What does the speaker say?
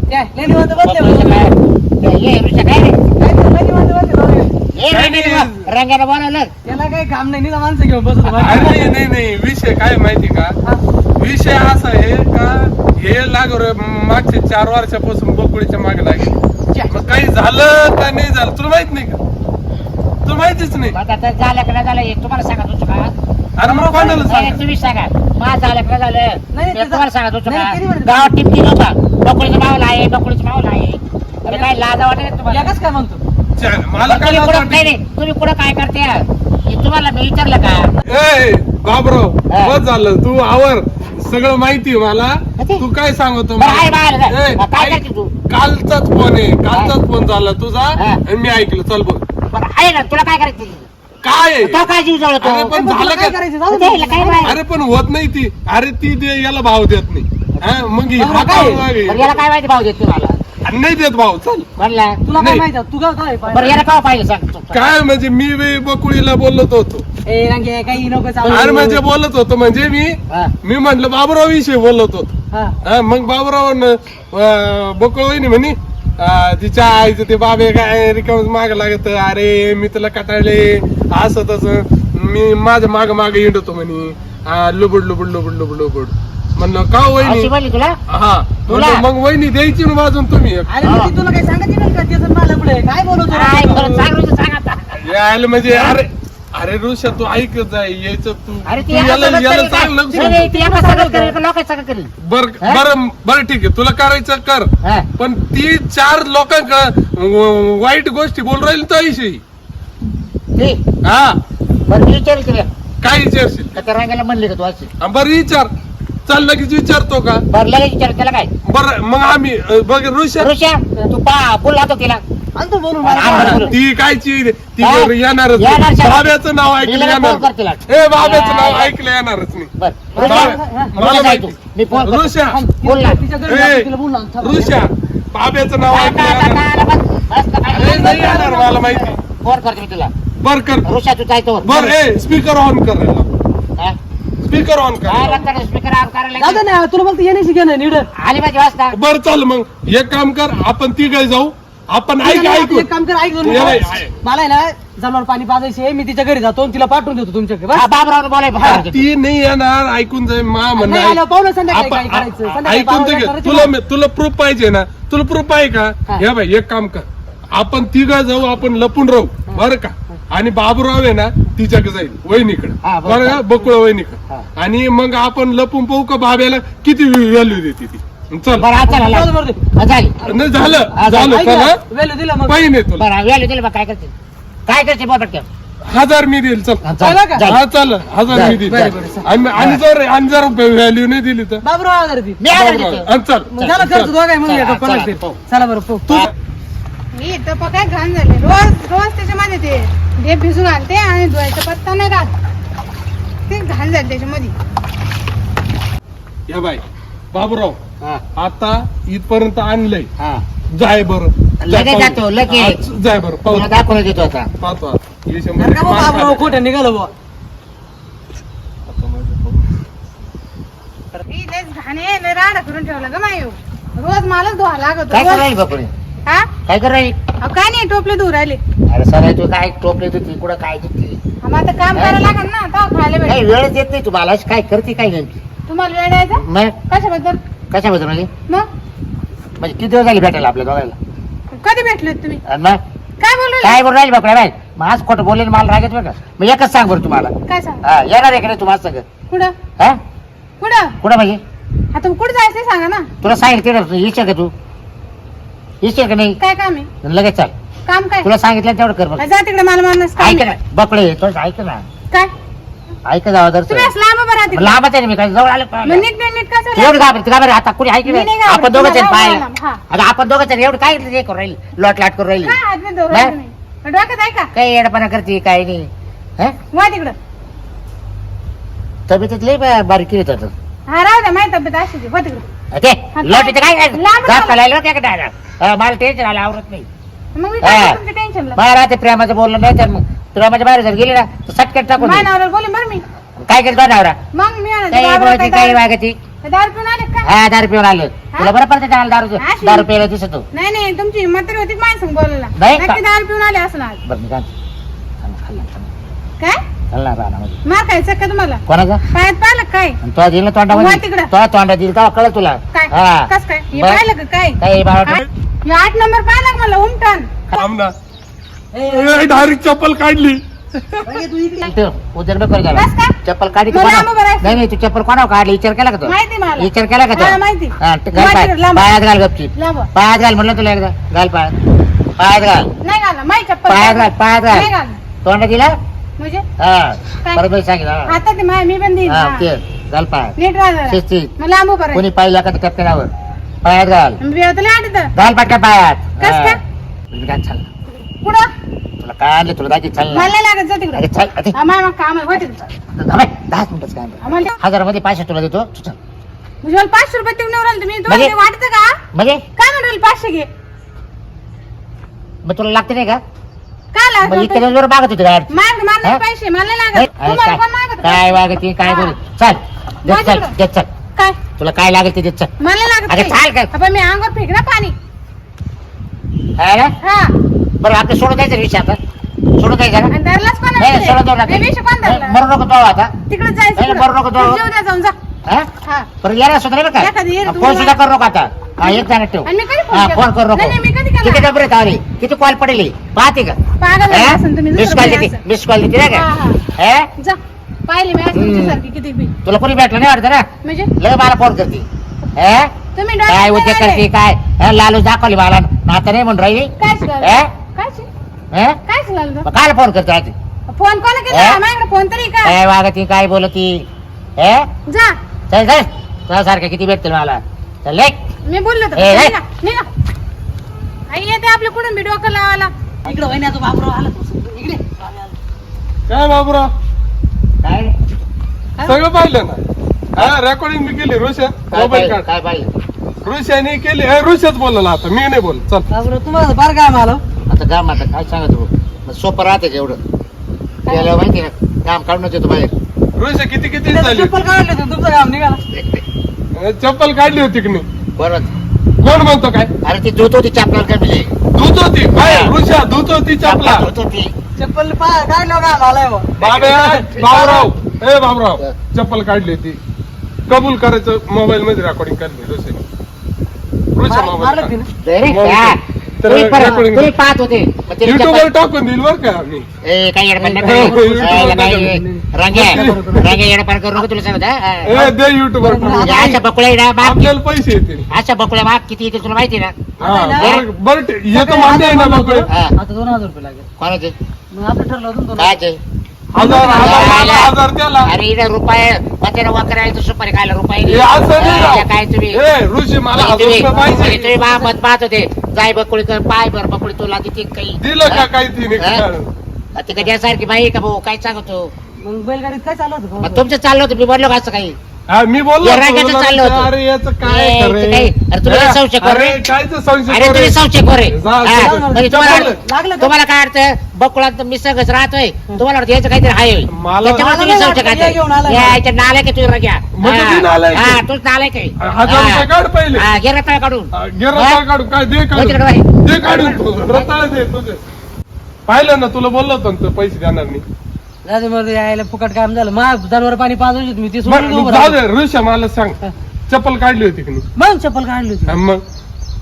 लय निवांत बसले रंगाने बोलावलं त्याला काही काम नाही निघा माणसं घेऊन बसत अरे नाही विषय काय माहिती का विषय असा आहे का हे मागच्या 4 वर्षापासून बकुळीच्या मागे लागेल मग काही झालं का नाही झालं तुला माहित नाही का तुला माहितीच नाही आता झालं का नाही झालं तुम्हाला सांगा तुमचं का अरे मग कोणाला सांग तुम्ही सांगा माझं झालं का झालं नाही, ते तुम्हाला सांगा तुमचं नाही, का नाही, गावात टिपकी नव्हता बकुळीचं मावलं आहे बकुळीचं मावलं आहे अरे काय लाजा वाटेल तुम्हाला एकच काय म्हणतो मला काय तुम्ही पुढे काय करते हे तुम्हाला मी विचारलं का ए बाबराव बस झालं तू आवर सगळं माहिती मला तू काय सांगतो बरं, आहे बाहेर, ए, काय करते तू? कालचाच फोन आहे कालचाच फोन झाला तुझा आणि मी ऐकलं चल बघ बरं आहे ना तुला काय करायचं काय आहे? तो काय जीव जवळ अरे पण झालं काय का करायचं जाऊ दे. काय बाहेर? अरे पण होत नाही ती अरे ती याला भाव देत नाही हा, मग ही बरं, हातावर काय? मागे. बरं, याला काय माहिती भाऊ देत तुम्हाला आणि नाही देत भाव चल म्हणला तुला काय नाही. माहिती तू काय बरं याला काय पाहिजे सांग तू. काय म्हणजे मी बी बकुळीला बोलत होतो ए रंगे काही नको चालू. अरे म्हणजे बोलत होतो म्हणजे हा. मी म्हंटल बाबुराव विषयी बोलत होतो हा. हा, मग बाबुराव बकुळ वहिनी म्हणे तिच्या आईचं ते बाबे काय रिकाम माग लागत अरे मी तुला कटाळले असं तसं मी माझं माग हिंडतो म्हणे लुबड लुबड लुबड लुबड लुबड म्हणलं का अशी वहिनी बोलली तुला हा म्हणलं मग वहिनी द्यायची ना वाजून तुम्ही अरे मग ती तुला काही सांगायची नाही का त्याचं मला पुढे काय बोलतो काय बरं, सांग ऋषी, सांग आता. यायला म्हणजे अरे अरे ऋषा तू ऐकत जाय यायचं तू अरे तू ती याला असं याला करेल का? चांगलं नाही, नाही, ती एका सगळं करेल का लोकांचं सगळं करेल बर बर ठीक आहे तुला करायचं कर हा. पण ती 4 लोकांका वाईट गोष्टी बोल राहील तर ते हा बरं मी विचारेल तुला काय विचारशील का त्या रंगाला म्हणले का तू अशी बरं विचार चाल लगेच विचारतो का बरं लगेच विचार त्याला काय बरं मग आम्ही बघ ऋषा ऋषा तू बोलला तो तिला आणि तू बोलून हा, मला. बरं. ती कायची ती हा? येणारच येणार नाही. शाळेत. बाब्याचं नाव ऐकलं तिला फोन येणार कर तिला. ए बाब्याचं नाव ऐकलं येणारच नाही बरं मला मला माहिती. मी फोन करतो. ऋषा बोल ना. तिच्या घरी ए, जातो, तिला बोलून आण, थांब. ऋषा बाब्याचं नाव ऐकलं येणार अरे नाही येणार मला माहिती फोन करतो मी तुला बर कर ऋषा तू जायतो बर ए स्पीकर ऑन कर स्पीकर ऑन कर स्पीकर ऑन करायला जाऊ दे ना तुला फक्त येण्याची घेणं निड आली माझी वाजता बर चाल मग एक काम कर आपण तिघ जाऊ आपण ऐक ऐकू एक काम कर ऐक दोन ये बाई, मिनिटं. आहे. मला आहे ना जनावर पाणी पाजायचे मी तिच्या घरी जातो आणि तिला पाठवून देतो तुमच्याकडे बस. बाबराव बोलाय हा, ती नाही येणार ऐकून जाईल मा नाही आलं, म्हणणं पाहू ना संध्याकाळी काय आपण- करायचं. संध्याकाळी ऐकून तर घे. बाराला तुला तुला प्रूफ पाहिजे ना तुला प्रूफ आहे का हा. हे बाई एक काम कर आपण तिघ जाऊ आपण लपून राहू बरं का आणि बाबूराव आहे ना तिच्याकडे जाईल वहिनीकडे हा, बरं. बरं का बकुळ वहिनीकडे हा. आणि मग आपण लपून पाहू का बाब्याला किती व्हॅल्यू देते ती चल बरं आता जाऊ दे, बरं दे. नाही झालं हा, झालं ऐक चला ना, वेळ दिला मग पाहिजे तुला बरं वेळ दिलं बा काय करते बोल पटकन 1000 मी देईल चल चालेल का? चालेल. हा चाल 1000 मी देईल बरं, बरं, आणि जर व्हॅल्यू नाही दिली तर बाबराव आजार ती मी आलो बरोबर. तिथे. आणि चल मग झालं खर्च दोघाय मग चल, येतो चला, कोणाला तरी. पाहू. चला बरं पाहू. तू मी इथं काय घाण झाले रोज रोज त्याच्यामध्ये ते भिजू घालते आणि धुवायचा पत्ता नाही राहत ते घाण झाले त्याच्यामध्ये या बाई बाबूराव हा, आता इथपर्यंत आणलंय हा. जाय बरं जाय लगेच पाहू. जातो, लगेच. हा, जाय बरं पाहू तुला दाखवून देतो आता पाहतो आता. हे 100 नका बाबा, मार्क बाबराव आहे. खोटं निघालं बुवा. मी लयच घाण आहे लय राडा करून ठेवला ग मायो रोज मलाच धुवा लागत काय रोज. करू राहील बकुळी हा काय करू राहील अहो, काय नाही टोपले धुवू राहिले अरे सर तू काय टोपले देते कुठं काय देते मग आता काम करायला लागेल ना तेव्हा खायला काही भेटेल वेळ देत नाही तुम्हाला अशी काय करते काय नेमकी तुम्हाला वेळ द्यायचा मग कशाबद्दल कशाबद्दल म्हणजे मग म्हणजे किती दिवस झाली भेटायला आपल्या दोघायला कधी भेटले तुम्ही आणि मग काय बोलू काय बोलू राहील बकुळ्या बाई मग आज खोटं बोलले मला रागत बरं का मग एकच सांग बरं तुम्हाला काय सांग हा येणार आहे का नाही तुम्हाला सगळं कुठं हा कुठं कुठं म्हणजे आता कुठं जायचं ते सांगा ना तुला सांगितलं इच्छा का तू इच्छा का नाही काय काम आहे लगेच चाल काम काय तुला सांगितलं तेवढं कर बघ जा तिकडे मला मारण्यास काम ऐक ना नाही. बकडे थोडं ऐक ना काय ऐक जावं जर तुम्ही असं लांब बरं तिकडे. लांबच आहे ना मी काय जवळ आलं मग पाहिलं. नीट नीट नीट कसं एवढं घाबरत घाबर आता कुणी ऐकलं मी नाही घाबरत. आपण दोघं तुम्हाला पाहिलं लांब, हा. आता आपण दोघं एवढं काय हे करू राहील लॉट लाट करू राहील काय हात मी धरू नाही. राहिले तुम्ही? डोक्यात आहे का काही येडपणा करते काय नाही हं? वा तिकडं तब्येतीत लई बारीक येत होतं हा राहू द्या माझी तब्येत अशी वा तिकडं ते हा, लॉटीचं काय लांब जात लांब. खालायला काय काय मला टेन्शन आलं आवडत नाही मग मी हा. काय तुमच्या टेन्शनला मला राहते प्रेमाचं बोललं नाही तर मग प्रेमाच्या बाहेर जर गेली ना तर सटकट टाकून माझ्या दे. नवऱ्याला बोलीन बरं मी काय करतो नवरा मग मी आणते काही बाबा बोलती काय काही काय- वागती दारू पिऊन आले का? हा दारू पिऊन आले तुला बरं पडतं त्याला अशी? दारू प्यायला दिसतो नाही नाही तुमची हिंमत तरी होती माणसं बोलायला. नाही का? नक्की दारू पिऊन आले असं आज. बरं मी काय काय चालला रानामध्ये मार खायचं का तुम्हाला? कोणाचा पायात पाहिलं का काय? तो दिल ना वा तोंडामध्ये तिकडं. तो तोंडात दिल तेव्हा कळलं तुला काय हा कस काय हे बरं. पाहिलं का काय? काही बाबा काय? हे 8 नंबर पाहिला का मला उमटण? थांब ना डायरेक्ट चप्पल काढली उद्या नको झाला बस का? चप्पल काढी मला कोणा आंबा भरायचा. नाही नाही तू चप्पल कोणावर काढली विचार केला का तो माहिती मला. विचार केला का मला तो माहिती. हा, ते घाल माहिती पाय आहे, लांब. पायात घाल गपची लांब. पायात घाल म्हणलं तुला एकदा घाल पायात पायात घाल नाही घालणार माही चप्पल. पायात घाल पायात नाही घाल घालणार. तोंड दिला म्हणजे हा काय? परत मी सांगितलं हा. आता ते मी पण देईन. हा हा. ते घाल पायात नीट राहा शिस्तीत मला आंबो बरं कोणी पाहिला का टपक्यावर पायात घाल आठत घाल पाटक्या पायात कस हा. काय? मी काय चाल पुढं तुला काय आणलं तुला दाखी चाल ना मला नाही लागत जा तिकडे अरे चल अरे आम्हाला काम आहे होते 10 मिनिटच काय आम्हाला 1000 मध्ये 500 तुला देतो तू चल. म्हणजे मला 500 रुपये देऊन राहिले तुम्ही म्हणजे? तुम्हाला वाटतं का म्हणजे काय म्हणून 500 घे मग तुला लागते नाही का काय मग लागत इतक्या दिवस मागत होते गाड मारणार हा? पैसे मला नाही लागत तुम्हाला कोण मागत काय वागते काय बोल चल देत चल माझ्याकडं. देत चल काय तुला काय लागेल ते देत चल मला लागत अगं, काही. चाल काय? आपण मी अंगावर फेक ना पाणी हा ना? हा बरं आपलं सोडून द्यायचं विषय आता सोडून द्यायचा का आणि धरलाच कोण नाही सोडून देऊ नका. विषय कोण धरला मरू नको तो आता तिकडे नाही, जायचं बरं नको जाऊ. जेऊ द्या जाऊन जा हा हा परत यायला सुद्धा नाही बरं एखादी येईल का तुम्हाला. फोन सुद्धा करू नको आता हा एक जाण्यात ठेव आणि मी कधी फोन हा केला? फोन करू नको नाही, नाही, मी कधी केला? किती डबरे आले किती कॉल पडेल पाहते का पागल झाले असेल तुम्ही मिस दुसरं कॉल काही देते असं. मिस कॉल देते ना हा, का हा. हा? जा पाहिले मी असं तुमच्यासारखी किती बी तुला कोणी भेटलं नाही वाटतं ना म्हणजे लय मला फोन करते हा? तुम्ही काय डोक्यात उद्या नाही करते आले. काय हा, लालू दाखवली मला नाता नाही म्हणून राहिली काय शिकायला? हा? काय शिक- हा? काय शिकायला मग काय फोन करते आज फोन कोण केला हा? माझ्याकडे फोन तरी काय काय वागती काय बोलती हे जा चल चल तुझ्यासारखं किती भेटतील मला चल लेक मी बोललो तर ए, ए. निघा निघा आई येते आपल्या कुठून मी डोकं लावायला इकडे वहिन्याचा बापराव आला तो. इकडे काय बाबूराव काय सगळं पाहिलं ना हा रेकॉर्डिंग मी केली ऋषा काय मोबाईल पाहिजे? काढ काय पाहिजे ऋषाने केली ऋषाच बोलला आता मी नाही बोल चल बापराव तुम्हाला बार काम आलं आता काम आता काय सांगत तू सोपं राहते का एवढं त्याला माहिती ना काम काढूनच येतो बाहेर ऋषा किती किती त्याचं झाली चप्पल काढले होते तुमचं काम निघाला चप्पल काढली होती की नाही बरोबर कोण म्हणतो काय अरे ती धुत होती चापला का म्हणजे धुत होती काय ऋषा धुत होती चपला धुत होती चप्पल काढलं काम आलाय बुवा. बाबराव ए बाबराव चप्पल काढली होती कबूल करायचं मोबाईल मध्ये रेकॉर्डिंग काढली ऋषाने ऋषा मारलं मोबाईल तिने Very मग bad. तर तुम्ही परत- recording- तुम्ही पाहत होते मग ते युट्यूबवर चप्पल- टाकून देईल बर का आम्ही ए, काही येडपाट नको हो, करू. YouTube ए, वर नाही, टाकलं. रंगे येडपाट करू नको तुला सांगत हा? ए दे युट्यूबवर म्हणजे अशा बकुळ्या येडा माग आपल्याला पैसे येतील अशा बकुळ्या माग किती येते तुला माहिती ना हा बरं येतो मान्य आहे ना बाबा हा. आता 2000 रुपये लागेल कोणाचे मग आपलं ठरलं होतं ना दोन. कायचे हजार त्याला अरे इथं रुपये पत्याला वाकर आहे तर सुपारी खायला रुपये हे असं नाही हा, राव. काय तुम्ही ए ऋषी मला हजार तुम्ही रुपये पाहिजे तुम्ही बाबत पाहत होते जाय बकुळी कर पाय बर बकुळी तुला देते काही दिलं का काही तिने हा? ते कधी यासारखी बाई का भाऊ काय सांगतो मग बैलगाडीत काय चालू होतं मग तुमचं चाललं होतं मी बोललो का असं काही हा, मी बोललो या रागाचं तुला, चाललं होतं. अरे याचं काय ए, खरं इथं काही- अरे तुला काय संशय करू रे? अरे कायचं संशय अरे करू तुम्ही रे? संशय करे जा, जा. म्हणजे लागलं तुम्हाला का? तुम्हाला काय अर्थ बकुळात मी सगळंच राहतोय तुम्हाला वाटतं याचं काहीतरी आहे मला- त्याच्यामुळे तुम्ही मला संशय नाही वाटतं, घेऊन आला करताय याच्या नालाय का तुम्ही घ्या म्हणजे ती नालायक आहे. हा तूच नालाय काय 1000 रुपये काढ पहिले घे रताळ काढून गे रताळ काढू काय दे होय तिकडे काढून बाई. दे काढून तू रताळ दे तुझे पाहिलं ना तुला बोललो होतो ना तू पैसे देणार नाही राजे मध्ये यायला फुकट काम झालं मग जनावर पाणी पाजवली मी ती सोडून मग उभं जाऊ राहिलो. दे ऋषा मला सांग चप्पल काढली होती की नाही मग चप्पल काढली होती हा, मग